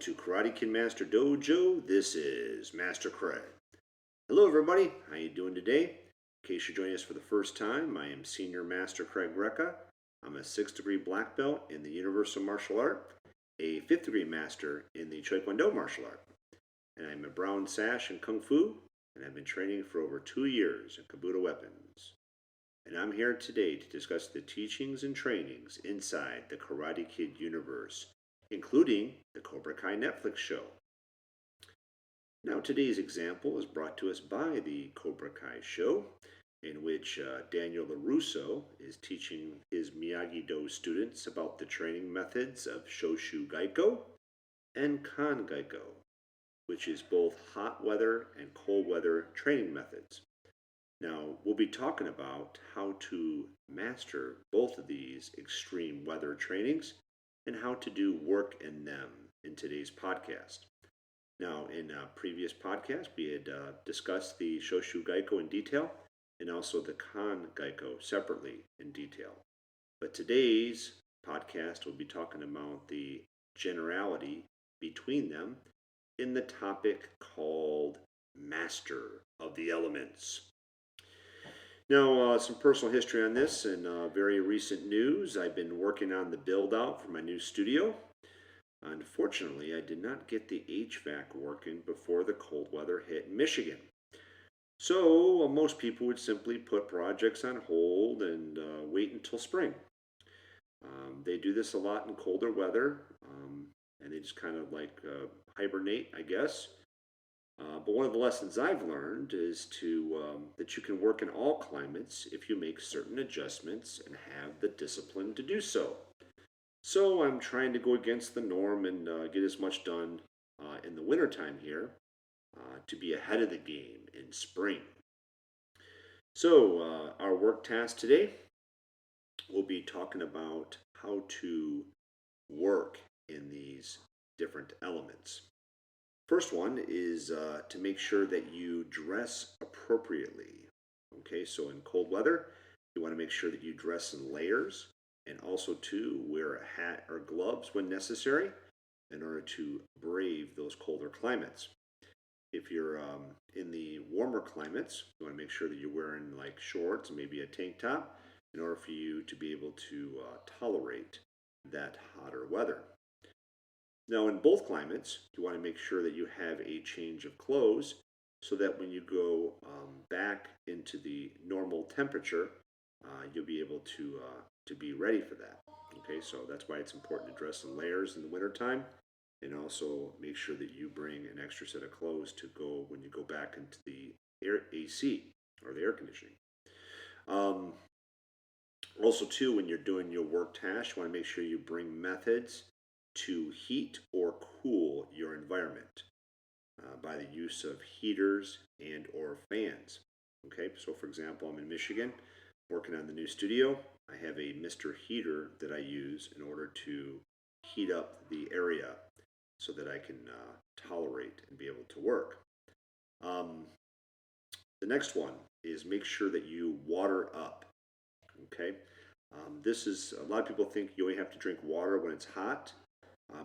to Karate Kid Master Dojo. This is Master Craig. Hello everybody, how you doing today? In case you're joining us for the first time, I am Senior Master Craig Recca. I'm a 6th degree black belt in the Universal Martial Art, a 5th degree master in the Taekwondo martial art, and I'm a brown sash in Kung Fu, and I've been training for over 2 years in Kabuto weapons. And I'm here today to discuss the teachings and trainings inside the Karate Kid universe, including the Cobra Kai Netflix show. Now, today's example is brought to us by the Cobra Kai show, in which Daniel LaRusso is teaching his Miyagi-Do students about the training methods of Sho-Chu Geiko and Kan Geiko, which is both hot weather and cold weather training methods. Now, we'll be talking about how to master both of these extreme weather trainings and how to do work in them in today's podcast. Now, in a previous podcast, we had discussed the Sho-Chu Geiko in detail and also the Kan Geiko separately in detail. But today's podcast will be talking about the generality between them in the topic called Master of the Elements. Now, some personal history on this and very recent news. I've been working on the build out for my new studio. Unfortunately, I did not get the HVAC working before the cold weather hit Michigan. So most people would simply put projects on hold and wait until spring. They do this a lot in colder weather, and they just kind of like hibernate, I guess. But one of the lessons I've learned is that you can work in all climates if you make certain adjustments and have the discipline to do so. So I'm trying to go against the norm and get as much done in the wintertime here to be ahead of the game in spring. So our work task today, we'll be talking about how to work in these different elements. First one is to make sure that you dress appropriately. Okay, so in cold weather, you want to make sure that you dress in layers, and also to wear a hat or gloves when necessary in order to brave those colder climates. If you're in the warmer climates, you want to make sure that you're wearing like shorts and maybe a tank top in order for you to be able to tolerate that hotter weather. Now, in both climates, you want to make sure that you have a change of clothes so that when you go back into the normal temperature, you'll be able to be ready for that. Okay, so that's why it's important to dress in layers in the wintertime, and also make sure that you bring an extra set of clothes to go when you go back into the AC or the air conditioning. Also, too, when you're doing your work tasks, you want to make sure you bring methods to heat or cool your environment by the use of heaters and or fans. Okay, so for example, I'm in Michigan working on the new studio. I have a Mr. Heater that I use in order to heat up the area so that I can tolerate and be able to work. The next one is make sure that you water up. Okay, this is, a lot of people think you only have to drink water when it's hot.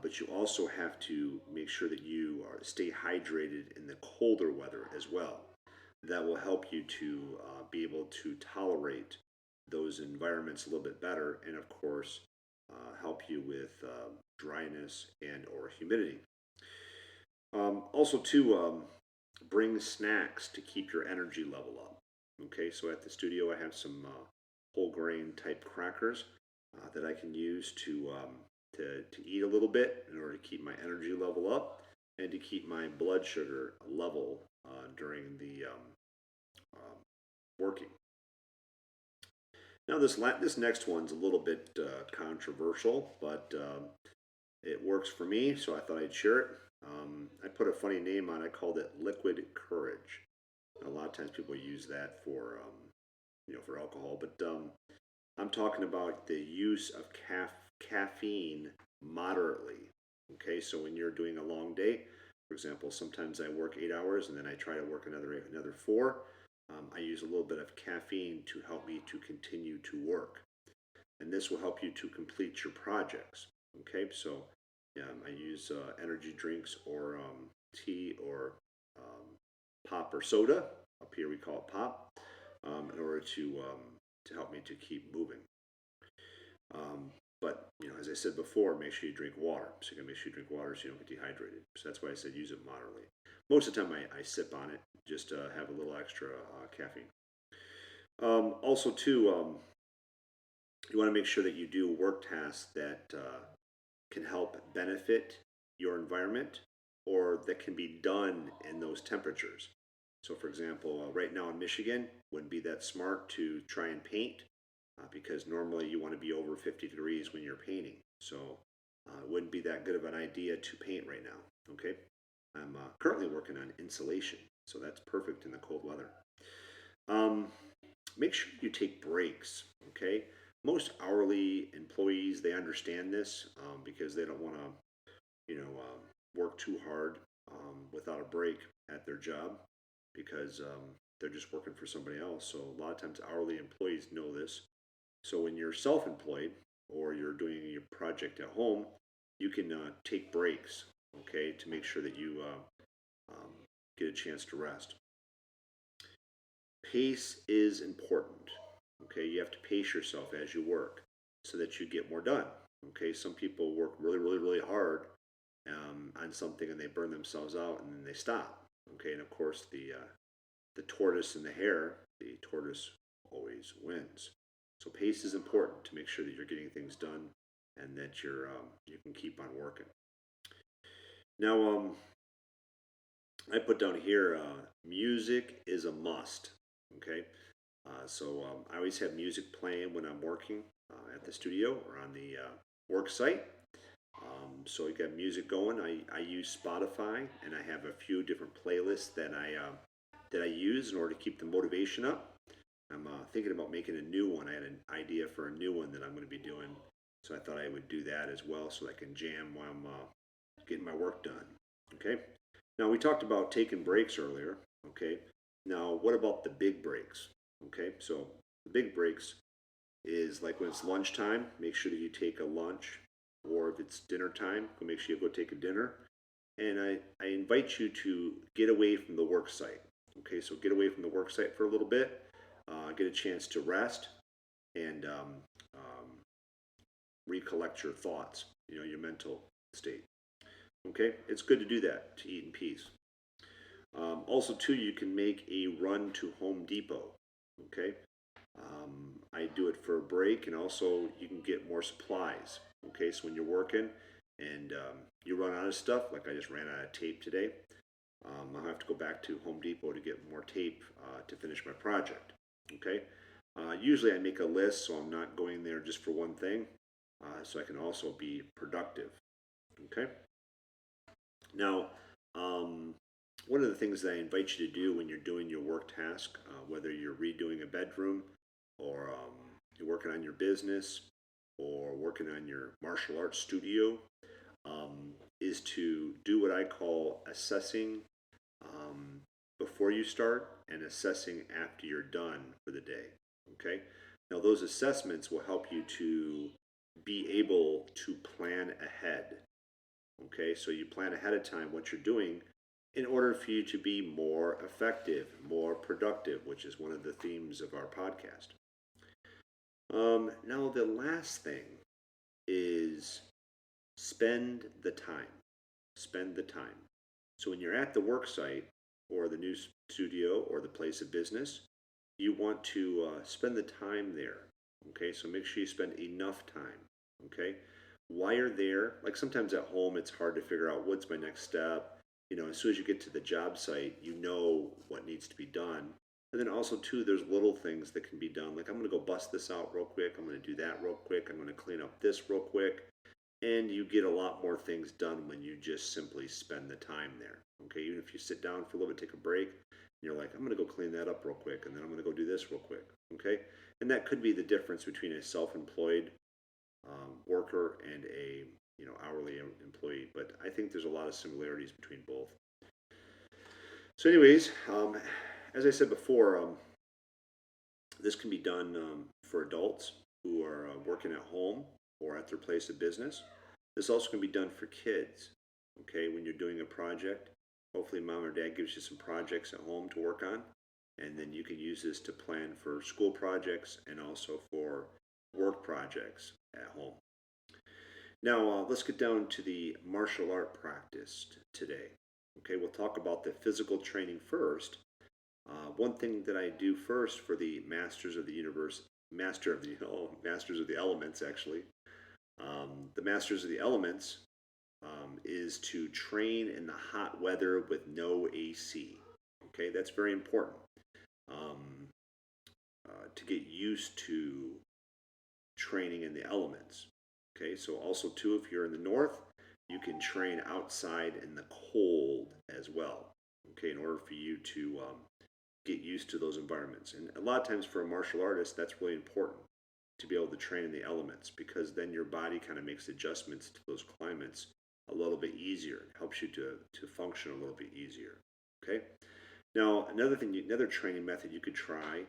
But you also have to make sure that you stay hydrated in the colder weather as well. That will help you to be able to tolerate those environments a little bit better, and of course help you with dryness and or humidity. Also to bring snacks to keep your energy level up. Okay, so at the studio I have some whole grain type crackers that I can use to eat a little bit in order to keep my energy level up and to keep my blood sugar level during the working. Now this next one's a little bit controversial, but it works for me, so I thought I'd share it. I put a funny name on it. I called it Liquid Courage. A lot of times people use that for for alcohol, but I'm talking about the use of caffeine moderately. Okay, so when you're doing a long day, for example, sometimes I work 8 hours and then I try to work another 4. I use a little bit of caffeine to help me to continue to work, and this will help you to complete your projects. Okay, so I use energy drinks or tea or pop or soda. Up here we call it pop, in order to help me to keep moving. But as I said before, make sure you drink water. So you gotta make sure you drink water so you don't get dehydrated. So that's why I said use it moderately. Most of the time I sip on it just to have a little extra caffeine. Also, too, you want to make sure that you do work tasks that can help benefit your environment or that can be done in those temperatures. So, for example, right now in Michigan, wouldn't be that smart to try and paint because normally you want to be over 50 degrees when you're painting. So, it wouldn't be that good of an idea to paint right now. Okay, I'm currently working on insulation, so that's perfect in the cold weather. Um, Make sure you take breaks. Okay, most hourly employees they understand this because they don't want to work too hard without a break at their job because they're just working for somebody else. So a lot of times hourly employees know this. So when you're self-employed or you're doing your project at home, you can take breaks, okay, to make sure that you get a chance to rest. Pace is important. Okay, you have to pace yourself as you work so that you get more done. Okay, some people work really, really, really hard on something and they burn themselves out and then they stop. Okay, and of course the tortoise and the hare, the tortoise always wins. So pace is important to make sure that you're getting things done and that you can keep on working. Now, I put down here music is a must. Okay, so I always have music playing when I'm working at the studio or on the work site. So you got music going. I use Spotify, and I have a few different playlists that I use in order to keep the motivation up. I'm thinking about making a new one. I had an idea for a new one that I'm going to be doing, so I thought I would do that as well, so I can jam while I'm getting my work done. Okay. Now we talked about taking breaks earlier. Okay. Now what about the big breaks? Okay. So the big breaks is like when it's lunchtime. Make sure that you take a lunch, or if it's dinner time, make sure you go take a dinner. And I invite you to get away from the work site. Okay, so get away from the work site for a little bit, get a chance to rest, and recollect your thoughts, your mental state. Okay, it's good to do that, to eat in peace. Also, too, you can make a run to Home Depot. Okay, I do it for a break, and also you can get more supplies. Okay, so when you're working and you run out of stuff, like I just ran out of tape today, I'll have to go back to Home Depot to get more tape to finish my project. Okay, usually I make a list, so I'm not going there just for one thing, so I can also be productive. Okay, now one of the things that I invite you to do when you're doing your work task, whether you're redoing a bedroom or you're working on your business or working on your martial arts studio, is to do what I call assessing before you start and assessing after you're done for the day. Okay? Now, those assessments will help you to be able to plan ahead. Okay? So you plan ahead of time what you're doing in order for you to be more effective, more productive, which is one of the themes of our podcast. Now, the last thing is spend the time. Spend the time. So when you're at the work site or the new studio or the place of business, you want to spend the time there. Okay, so make sure you spend enough time. Okay, while you're there, like sometimes at home, it's hard to figure out what's my next step. As soon as you get to the job site, you know what needs to be done. And then also too, there's little things that can be done. Like I'm going to go bust this out real quick. I'm going to do that real quick. I'm going to clean up this real quick. And you get a lot more things done when you just simply spend the time there. Okay, even if you sit down for a little bit, take a break, and you're like, I'm going to go clean that up real quick, and then I'm going to go do this real quick. Okay, and that could be the difference between a self-employed worker and a hourly employee. But I think there's a lot of similarities between both. So, anyways, as I said before, this can be done for adults who are working at home or at their place of business. This also can be done for kids. Okay, when you're doing a project, hopefully mom or dad gives you some projects at home to work on, and then you can use this to plan for school projects and also for work projects at home. Now, let's get down to the martial art practice today. Okay, we'll talk about the physical training first. One thing that I do first for the Masters of the Universe, Masters of the Elements, actually, the Masters of the Elements is to train in the hot weather with no AC. Okay, that's very important um, to get used to training in the elements. Okay, so also too, if you're in the north, you can train outside in the cold as well. Okay, in order for you to get used to those environments. And a lot of times for a martial artist, that's really important to be able to train in the elements, because then your body kind of makes adjustments to those climates a little bit easier. It helps you to function a little bit easier. Okay. Now, another training method you could try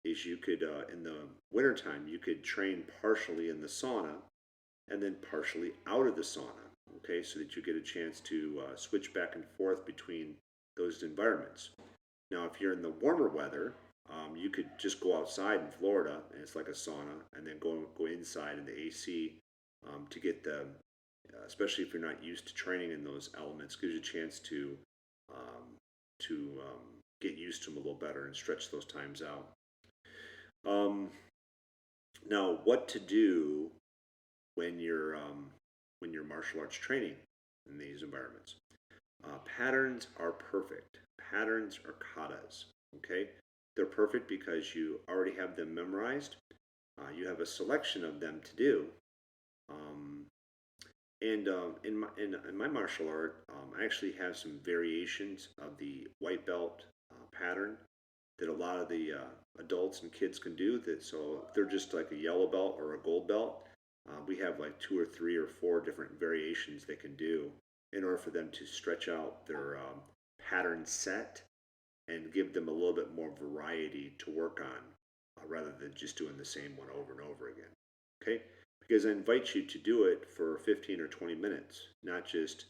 is you could, in the wintertime, you could train partially in the sauna and then partially out of the sauna. Okay, so that you get a chance to switch back and forth between those environments. Now, if you're in the warmer weather, you could just go outside in Florida, and it's like a sauna, and then go inside in the AC to get especially if you're not used to training in those elements, gives you a chance um, to get used to them a little better and stretch those times out. Um, Now, what to do when you're martial arts training in these environments? Patterns are perfect. Patterns are katas. Okay, they're perfect because you already have them memorized. You have a selection of them to do. Um, and in my martial art, I actually have some variations of the white belt pattern that a lot of the adults and kids can do. That so if they're just like a yellow belt or a gold belt, we have like 2 or 3 or 4 different variations they can do in order for them to stretch out their pattern set and give them a little bit more variety to work on rather than just doing the same one over and over again. Okay? Because I invite you to do it for 15 or 20 minutes, not just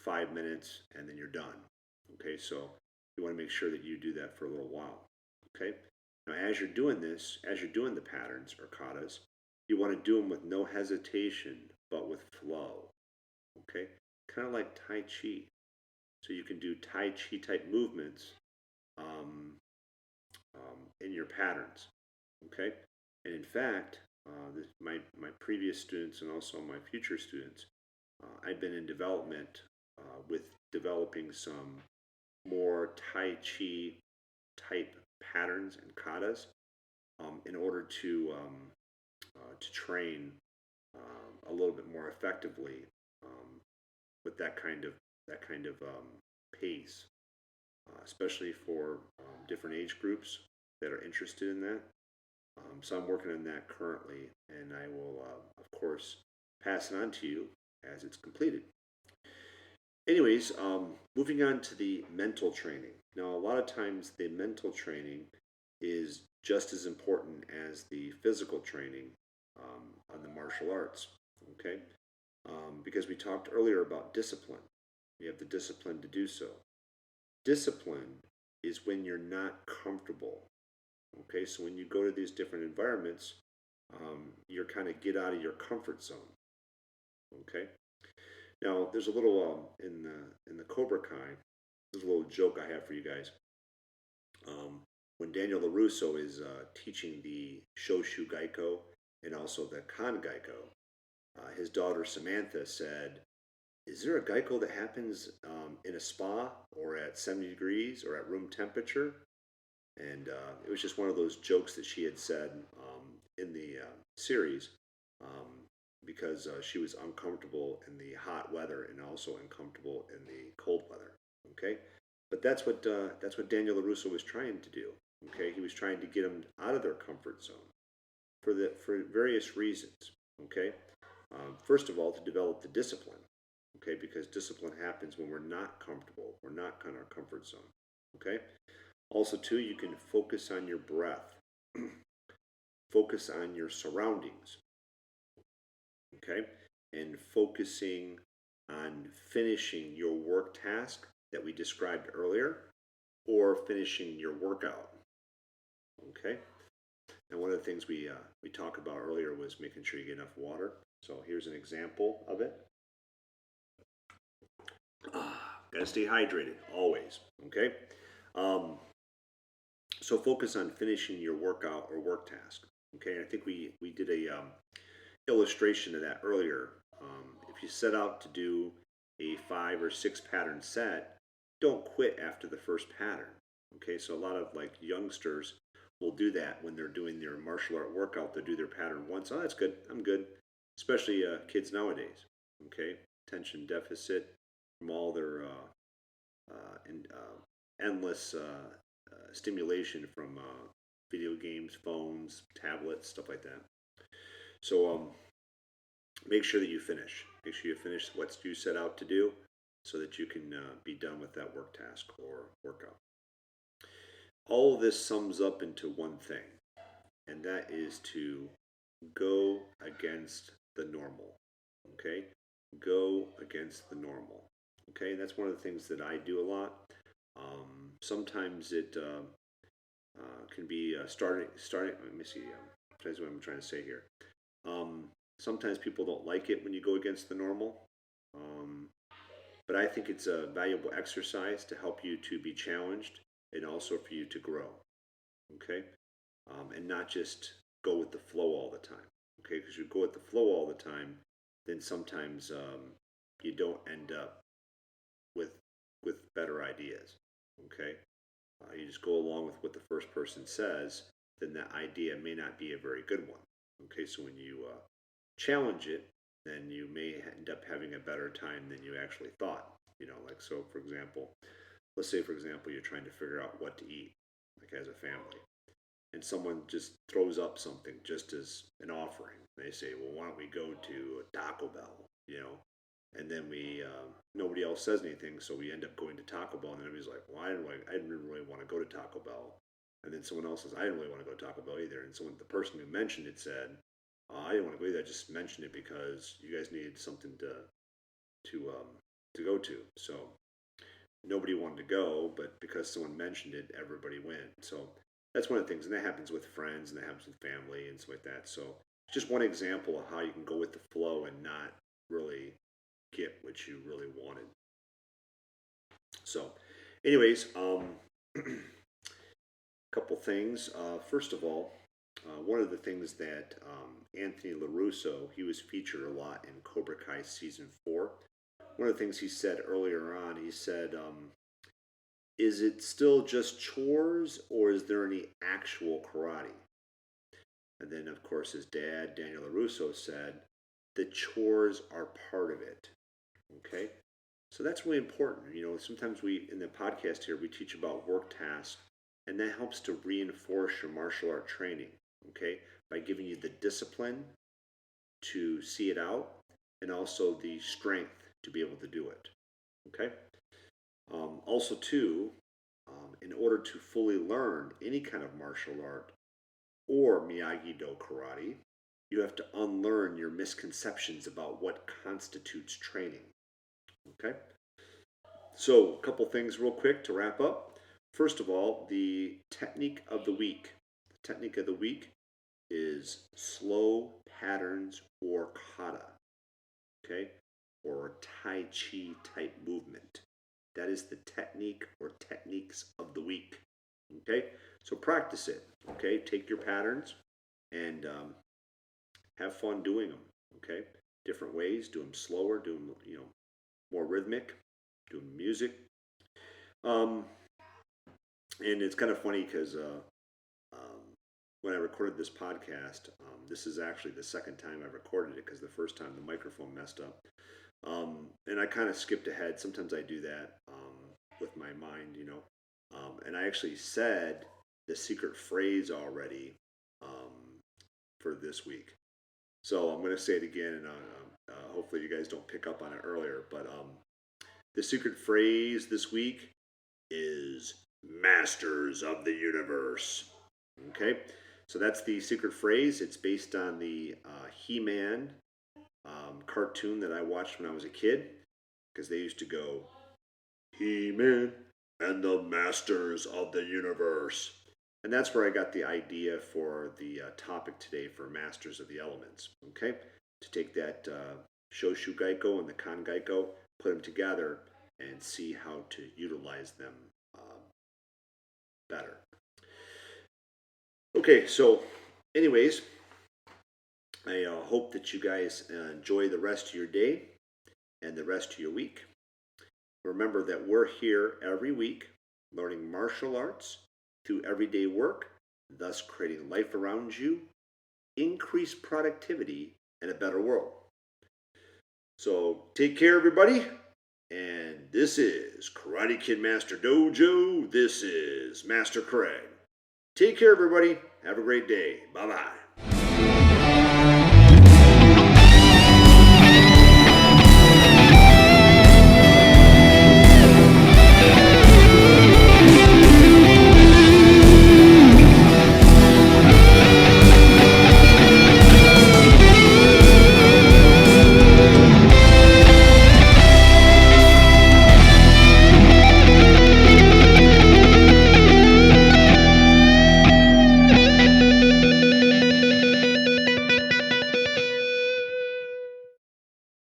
5 minutes and then you're done. Okay? So you want to make sure that you do that for a little while. Okay? Now, as you're doing this, as you're doing the patterns or katas, you want to do them with no hesitation, but with flow. Okay? Kind of like Tai Chi. So you can do Tai Chi type movements um, in your patterns. Okay? And in fact, my previous students and also my future students, I've been in development with developing some more Tai Chi type patterns and katas in order to train a little bit more effectively with that kind of pace, especially for different age groups that are interested in that. So I'm working on that currently, and I will, of course, pass it on to you as it's completed. Anyways, moving on to the mental training. Now, a lot of times the mental training is just as important as the physical training on the martial arts. Okay, because we talked earlier about discipline. You have the discipline to do so. Discipline is when you're not comfortable. Okay, so when you go to these different environments, you're kind of get out of your comfort zone. Okay. Now, there's a little in the Cobra Kai. There's a little joke I have for you guys. When Daniel LaRusso is teaching the Sho-Chu Geiko and also the Kan Geiko, his daughter Samantha said, "Is there a Geiko that happens in a spa or at 70 degrees or at room temperature?" And it was just one of those jokes that she had said in the series because she was uncomfortable in the hot weather and also uncomfortable in the cold weather. Okay, but that's what Daniel LaRusso was trying to do. Okay, he was trying to get them out of their comfort zone for various reasons. Okay, first of all, to develop the discipline. Okay, because discipline happens when we're not comfortable, we're not in our comfort zone. Okay, also too, you can focus on your breath, focus on your surroundings. Okay, and focusing on finishing your work task that we described earlier or finishing your workout. Okay? And one of the things we talked about earlier was making sure you get enough water. So here's an example of it. Gotta stay hydrated always. Okay? Um, so focus on finishing your workout or work task. Okay? And I think we did a illustration of that earlier. If you set out to do a 5 or 6 pattern set, don't quit after the first pattern. Okay? So a lot of like youngsters will do that when they're doing their martial art workout. They'll do their pattern once. Oh, that's good. I'm good. Especially kids nowadays. Okay, attention deficit from all their endless stimulation from video games, phones, tablets, stuff like that. So make sure that you finish. Make sure you finish what you set out to do, so that you can be done with that work task or workout. All of this sums up into one thing, and that is to go against the normal. Okay? Go against the normal. Okay? And that's one of the things that I do a lot. Sometimes it can be starting. Let me see. That's what I'm trying to say here. Sometimes people don't like it when you go against the normal. But I think it's a valuable exercise to help you to be challenged and also for you to grow. Okay? And not just go with the flow all the time. Okay? Because you go with the flow all the time, then sometimes you don't end up with better ideas. Okay? You just go along with what the first person says, then that idea may not be a very good one. Okay? So when you challenge it, then you may end up having a better time than you actually thought. Like, so for example, let's say for example you're trying to figure out what to eat, like as a family, and someone just throws up something just as an offering. They say, well, why don't we go to Taco Bell, and then nobody else says anything, so we end up going to Taco Bell, and then everybody's like, well, I didn't really want to go to Taco Bell, and then someone else says, I didn't really want to go to Taco Bell either, and the person who mentioned it said, I didn't want to go either. I just mentioned it because you guys needed something to go to. So nobody wanted to go, but because someone mentioned it, everybody went. So that's one of the things, and that happens with friends, and that happens with family, and stuff like that. So just one example of how you can go with the flow and not really get what you really wanted. So, anyways, a couple things. First of all, one of the things that Anthony LaRusso, he was featured a lot in Cobra Kai Season 4. One of the things he said earlier on, he said, is it still just chores, or is there any actual karate? And then, of course, his dad, Daniel LaRusso, said, the chores are part of it. Okay? So that's really important. Sometimes in the podcast here, we teach about work tasks, and that helps to reinforce your martial art training. Okay, by giving you the discipline to see it out, and also the strength to be able to do it. Okay. Also, too, in order to fully learn any kind of martial art or Miyagi-Do karate, you have to unlearn your misconceptions about what constitutes training. Okay. So, a couple things real quick to wrap up. First of all, the technique of the week. The technique of the week is slow patterns or kata, okay, or Tai Chi type movement. That is the technique or techniques of the week, okay? So practice it, okay? Take your patterns and have fun doing them, okay? Different ways, do them slower, do them, more rhythmic, do them music. And it's kind of funny because when I recorded this podcast, this is actually the second time I recorded it because the first time the microphone messed up. And I kind of skipped ahead. Sometimes I do that with my mind, and I actually said the secret phrase already for this week. So I'm going to say it again, and hopefully you guys don't pick up on it earlier. But the secret phrase this week is Masters of the Universe. Okay? So that's the secret phrase. It's based on the He-Man cartoon that I watched when I was a kid, because they used to go, He-Man and the Masters of the Universe. And that's where I got the idea for the topic today for Masters of the Elements. Okay? To take that Sho-Chu Geiko and the Kan Geiko, put them together, and see how to utilize them better. Okay, so anyways, I hope that you guys enjoy the rest of your day and the rest of your week. Remember that we're here every week learning martial arts through everyday work, thus creating life around you, increased productivity, and a better world. So take care, everybody. And this is Karate Kid Master Dojo. This is Master Craig. Take care, everybody. Have a great day. Bye-bye.